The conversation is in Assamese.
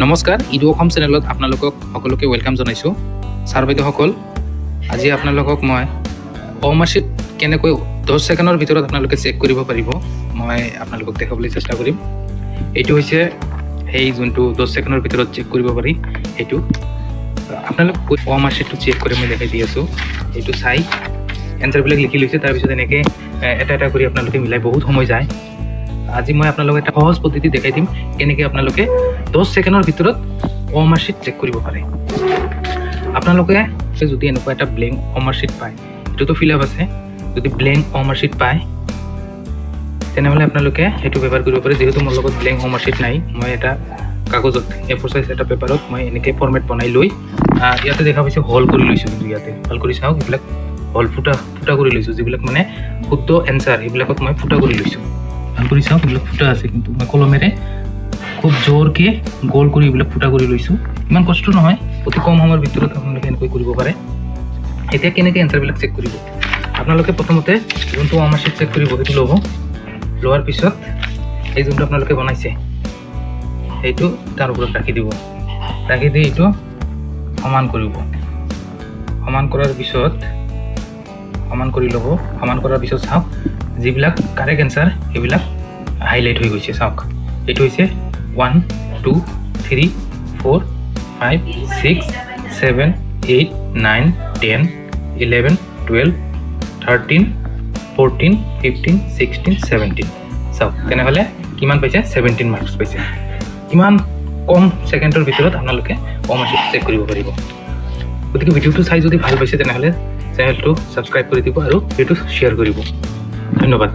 নমস্কাৰ ইডু অসম চেনেলত আপোনালোকক সকলোকে ওয়েলকাম জনাইছোঁ ছাৰ বাইদেউসকল আজি আপোনালোকক মই OMR sheet কেনেকৈ 10 ছেকেণ্ডৰ ভিতৰত আপোনালোকে চেক কৰিব পাৰিব মই আপোনালোকক দেখাবলৈ চেষ্টা কৰিম এইটো হৈছে এই যোনটো 10 ছেকেণ্ডৰ ভিতৰত চেক কৰিব পাৰি এইটো আপোনালোক OMR sheet টো চেক কৰি মই দেখাই দি আছোঁ এইটো চাই এনসাৰবিলাক লিখি লৈছে তাৰ পিছত এনেকৈ এটা এটা কৰি আপোনালোকে মিলাই বহুত সময় যায় আজি মই আপোনালোকক এটা সহজ পদ্ধতি দেখাই দিম কেনেকৈ আপোনালোকে 10 ছেকেণ্ডৰ ভিতৰত OMR sheet চেক কৰিব পাৰে আপোনালোকে যদি এনেকুৱা এটা ব্লেংক OMR sheet পায় এটোতো ফিল আপ আছে যদি ব্লেংক OMR sheet পায় তেনেহলে আপোনালোকে এটো ব্যৱহাৰ কৰিব পাৰে যেহেতু মোৰ লগত ব্লেংক OMR sheet নাই মই এটা কাগজত A4 সাইজ এটা পেপাৰত মই এনেকৈ ফৰমেট বনাই লৈ ইয়াতে দেখা পাইছে হল কৰি লৈছো কিন্তু ইয়াতে হল কৰি চাও এইবিলাক হল ফুটা কৰি লৈছো যিবিলাক মানে শুদ্ধ এনসাৰ এইবিলাকত মই ফুটা কৰি লৈছো ভাল কৰি চাও এইবিলাক ফুটা আছে কিন্তু মই কলমেৰে খুব জোৰকে গোল কৰি এইবিলাক ফুটা কৰি লৈছো ইমান কষ্ট নহয় অতি কম সময়ৰ ভিতৰত আপোনালোকে এনেকৈ কৰিব পাৰে এতিয়া কেনেকৈ এনসাৰবিলাক চেক কৰিব আপোনালোকে প্ৰথমতে যোনটো OMR sheet চেক কৰিব সেইটো ল'ব লোৱাৰ পিছত এই যোনটো আপোনালোকে বনাইছে এইটো তাৰ ওপৰত ৰাখি দিব ৰাখি দি এইটো সমান কৰিব সমান কৰাৰ পিছত সমান কৰি ল'ব সমান কৰাৰ পিছত চাওক যিবিলাক কাৰেক্ট এনসাৰ এইবিলাক হাইলাইট হৈ গৈছে চাওক এইটো হৈছে 1 2 3 4 5 6 7 8 9 10 11 12 13 14 15 16 17 চাওক তেনেহলে কিমান পাইছে 17 মাৰ্কস পাইছে কিমান কম সেকেন্ডৰ ভিতৰত আপোনালোকে OMR sheet চেক কৰিব পাৰিব গতিকে ভিডিওটো চাই যদি ভাল পাইছে তেনেহলে চেনেলটো সাবস্ক্ৰাইব কৰি দিব আৰু ভিডিওটো শেয়াৰ কৰিব ধন্যবাদ